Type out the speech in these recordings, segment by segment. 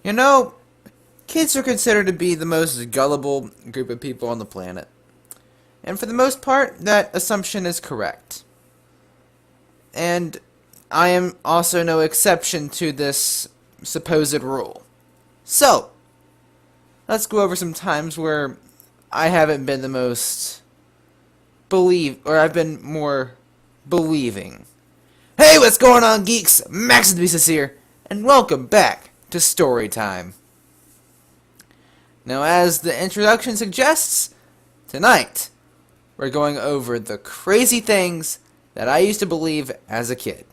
You know, kids are considered to be the most gullible group of people on the planet. And for the most part, that assumption is correct. And I am also no exception to this supposed rule. So, let's go over some times where I haven't been the most I've been more believing. Hey, what's going on, geeks? Maxusthebeast is here, and welcome back to Story Time. Now, as the introduction suggests, tonight we're going over the crazy things that I used to believe as a kid.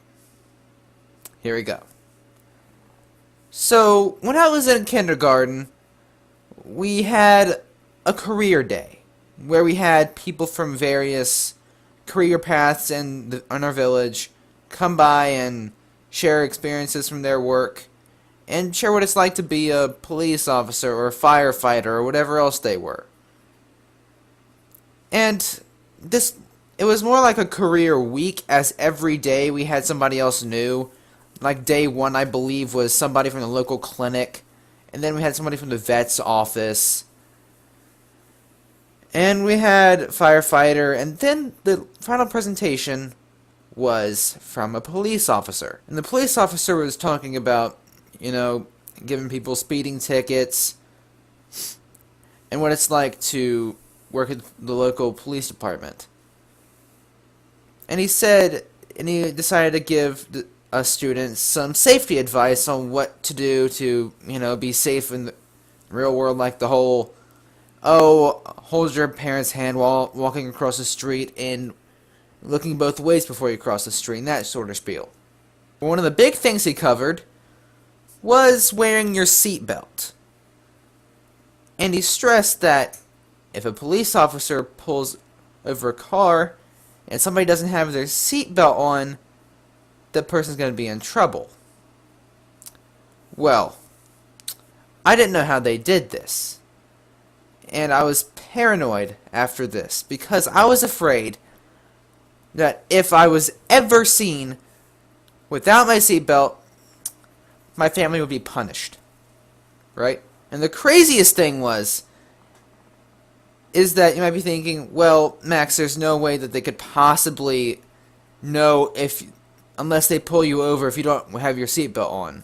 Here we go. So, when I was in kindergarten, we had a career day where we had people from various career paths in our village come by and share experiences from their work and share what it's like to be a police officer or a firefighter or whatever else they were. And it was more like a career week, as every day we had somebody else new. Like day one, I believe, was somebody from the local clinic, and then we had somebody from the vet's office, and we had firefighter, and then the final presentation was from a police officer. And the police officer was talking about, giving people speeding tickets and what it's like to work at the local police department. And he decided to give us students some safety advice on what to do to, be safe in the real world, like the whole, hold your parents' hand while walking across the street and looking both ways before you cross the street, and that sort of spiel. One of the big things he covered was wearing your seatbelt. And he stressed that if a police officer pulls over a car and somebody doesn't have their seatbelt on, that person's going to be in trouble. Well, I didn't know how they did this. And I was paranoid after this because I was afraid that if I was ever seen without my seatbelt, my family would be punished. Right? And the craziest thing is that you might be thinking, well, Max, there's no way that they could possibly know unless they pull you over if you don't have your seatbelt on.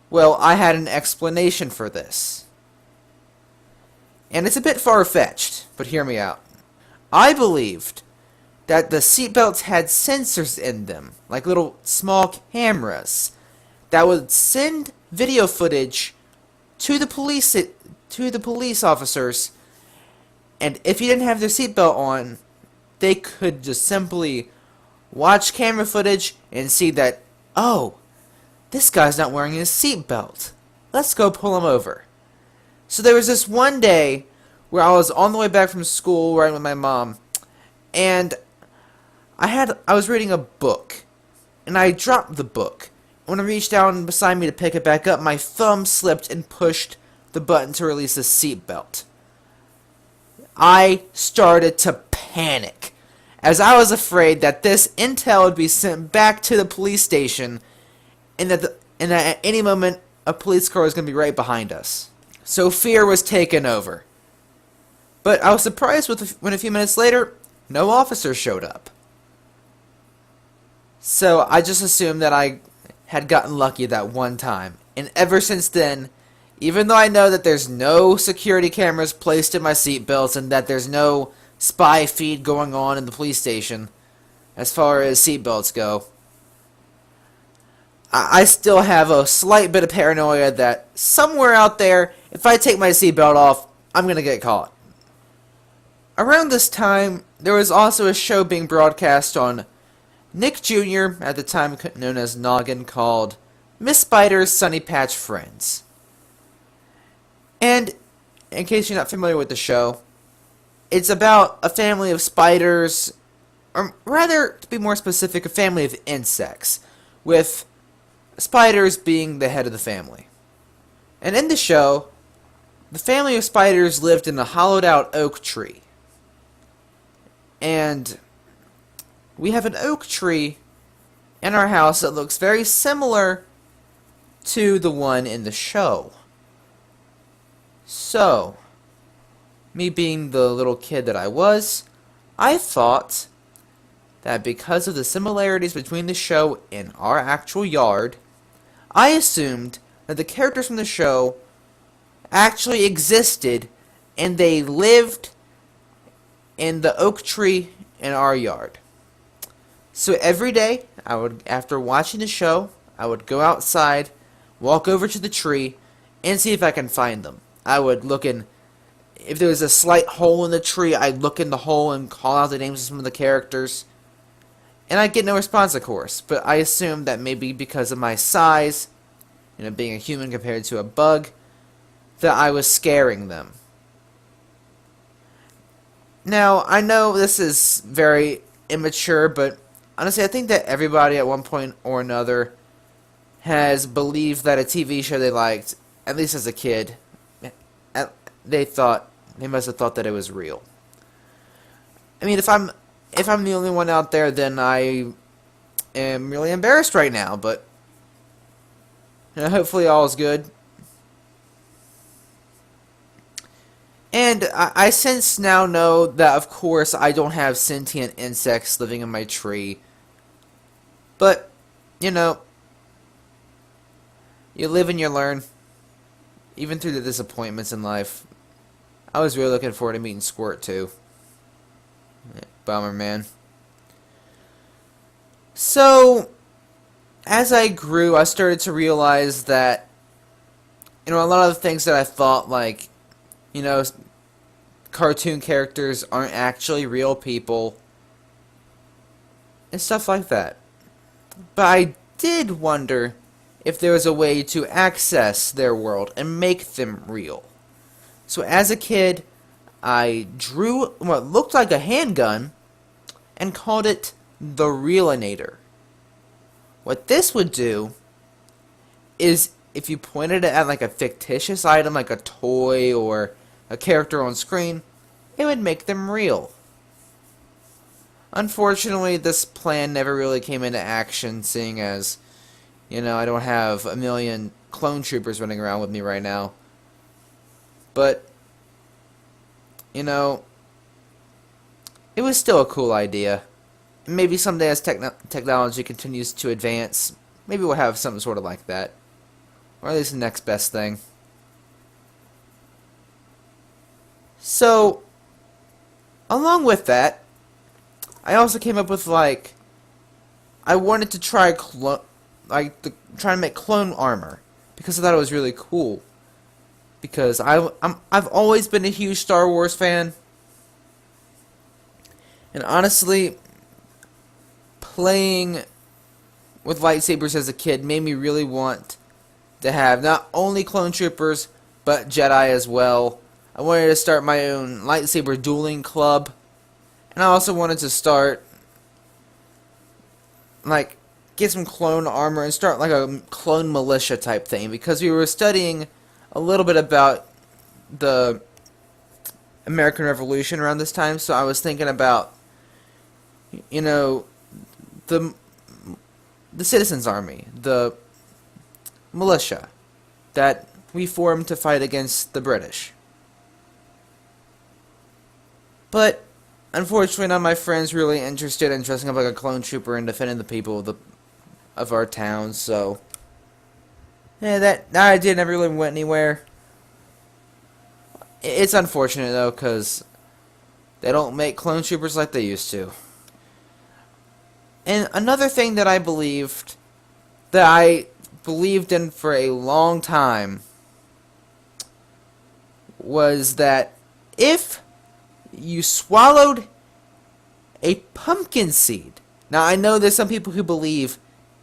Well, I had an explanation for this. And it's a bit far-fetched, but hear me out. I believed that the seatbelts had sensors in them, like little small cameras, that would send video footage to the police officers, and if you didn't have their seatbelt on, they could just simply watch camera footage and see that, oh, this guy's not wearing his seatbelt. Let's go pull him over. So there was this one day where I was on the way back from school riding with my mom, and I was reading a book, and I dropped the book. When I reached down beside me to pick it back up, my thumb slipped and pushed the button to release the seatbelt. I started to panic, as I was afraid that this intel would be sent back to the police station, and that at any moment a police car was going to be right behind us. So fear was taken over. But I was surprised when a few minutes later, no officers showed up. So I just assumed that I had gotten lucky that one time. And ever since then, even though I know that there's no security cameras placed in my seatbelts and that there's no spy feed going on in the police station as far as seatbelts go, I still have a slight bit of paranoia that somewhere out there, if I take my seatbelt off, I'm going to get caught. Around this time, there was also a show being broadcast on Nick Jr., at the time known as Noggin, called Miss Spider's Sunny Patch Friends. And, in case you're not familiar with the show, it's about a family of spiders, or rather, to be more specific, a family of insects, with spiders being the head of the family. And in the show, the family of spiders lived in a hollowed-out oak tree. And we have an oak tree in our house that looks very similar to the one in the show. So, me being the little kid that I was, I thought that because of the similarities between the show and our actual yard, I assumed that the characters from the show actually existed and they lived in the oak tree in our yard. So every day, after watching the show, I would go outside, walk over to the tree, and see if I can find them. I would look in, if there was a slight hole in the tree, I'd look in the hole and call out the names of some of the characters. And I'd get no response, of course, but I assumed that maybe because of my size, being a human compared to a bug, that I was scaring them. Now, I know this is very immature, but honestly, I think that everybody at one point or another has believed that a TV show they liked, at least as a kid, they must have thought that it was real. I mean, if I'm the only one out there, then I am really embarrassed right now, but hopefully all is good. And I since now know that, of course, I don't have sentient insects living in my tree. But, you live and you learn. Even through the disappointments in life. I was really looking forward to meeting Squirt, too. Bummer, man. So, as I grew, I started to realize that, a lot of the things that I thought, like, cartoon characters aren't actually real people, and stuff like that. But I did wonder if there was a way to access their world and make them real. So as a kid, I drew what looked like a handgun and called it the Realinator. What this would do is, if you pointed it at like a fictitious item, like a toy or a character on screen, it would make them real. Unfortunately, this plan never really came into action, seeing as, I don't have a million clone troopers running around with me right now. But, it was still a cool idea. Maybe someday as technology continues to advance, maybe we'll have something sort of like that. Or at least the next best thing. So, along with that, I also came up with, I wanted to try trying to make clone armor, because I thought it was really cool. Because I've always been a huge Star Wars fan, and honestly, playing with lightsabers as a kid made me really want to have not only clone troopers, but Jedi as well. I wanted to start my own lightsaber dueling club, and I also wanted to start, get some clone armor and start a clone militia type thing, because we were studying a little bit about the American Revolution around this time, so I was thinking about, the Citizens Army, the militia that we formed to fight against the British. But unfortunately, none of my friends really interested in dressing up like a clone trooper and defending the people of our town, so that idea never really went anywhere. It's unfortunate though, because they don't make clone troopers like they used to. And another thing that I believed in for a long time was that if you swallowed a pumpkin seed. Now, I know there's some people who believe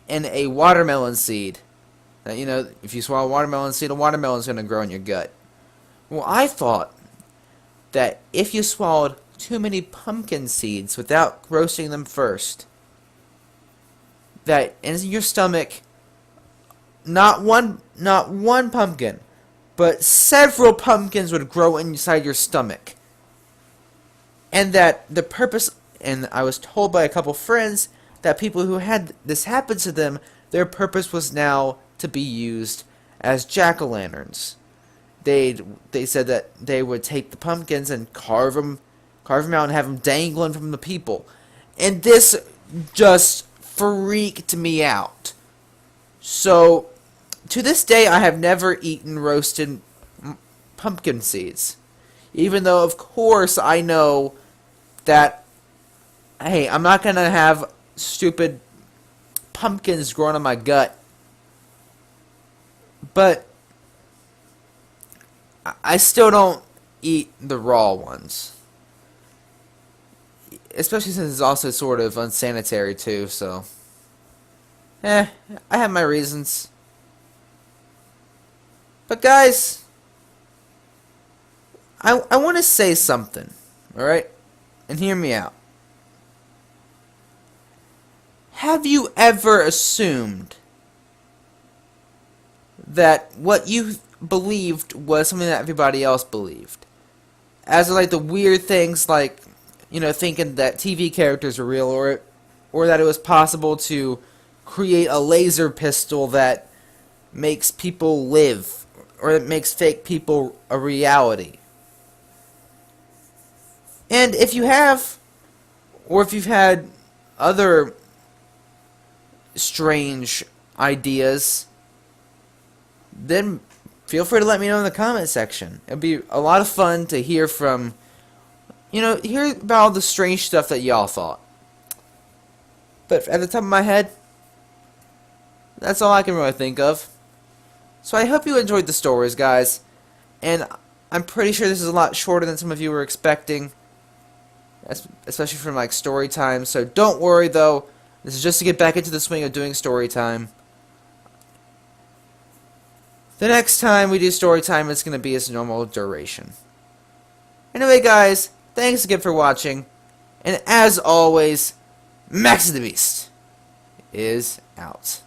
in a watermelon seed. That, if you swallow a watermelon seed, a watermelon's going to grow in your gut. Well, I thought that if you swallowed too many pumpkin seeds without roasting them first, that in your stomach, not one pumpkin, but several pumpkins would grow inside your stomach. And that the purpose, and I was told by a couple friends that people who had this happen to them, their purpose was now to be used as jack-o'-lanterns. They said that they would take the pumpkins and carve them out and have them dangling from the people. And this just freaked me out. So, to this day, I have never eaten roasted pumpkin seeds. Even though, of course, I know that, hey, I'm not going to have stupid pumpkins growing on my gut. But I still don't eat the raw ones. Especially since it's also sort of unsanitary too, so I have my reasons. But guys, I want to say something, alright? And hear me out. Have you ever assumed that what you believed was something that everybody else believed? As like the weird things like, you know, thinking that TV characters are real, or that it was possible to create a laser pistol that makes people live, or that makes fake people a reality. And if you have, or if you've had other strange ideas, then feel free to let me know in the comment section. It'd be a lot of fun to hear from, hear about all the strange stuff that y'all thought. But at the top of my head, that's all I can really think of. So I hope you enjoyed the stories, guys. And I'm pretty sure this is a lot shorter than some of you were expecting, especially from like story time. So don't worry though. This is just to get back into the swing of doing story time. The next time we do story time, it's going to be its normal duration. Anyway, guys, thanks again for watching. And as always, Maxusthebeast is out.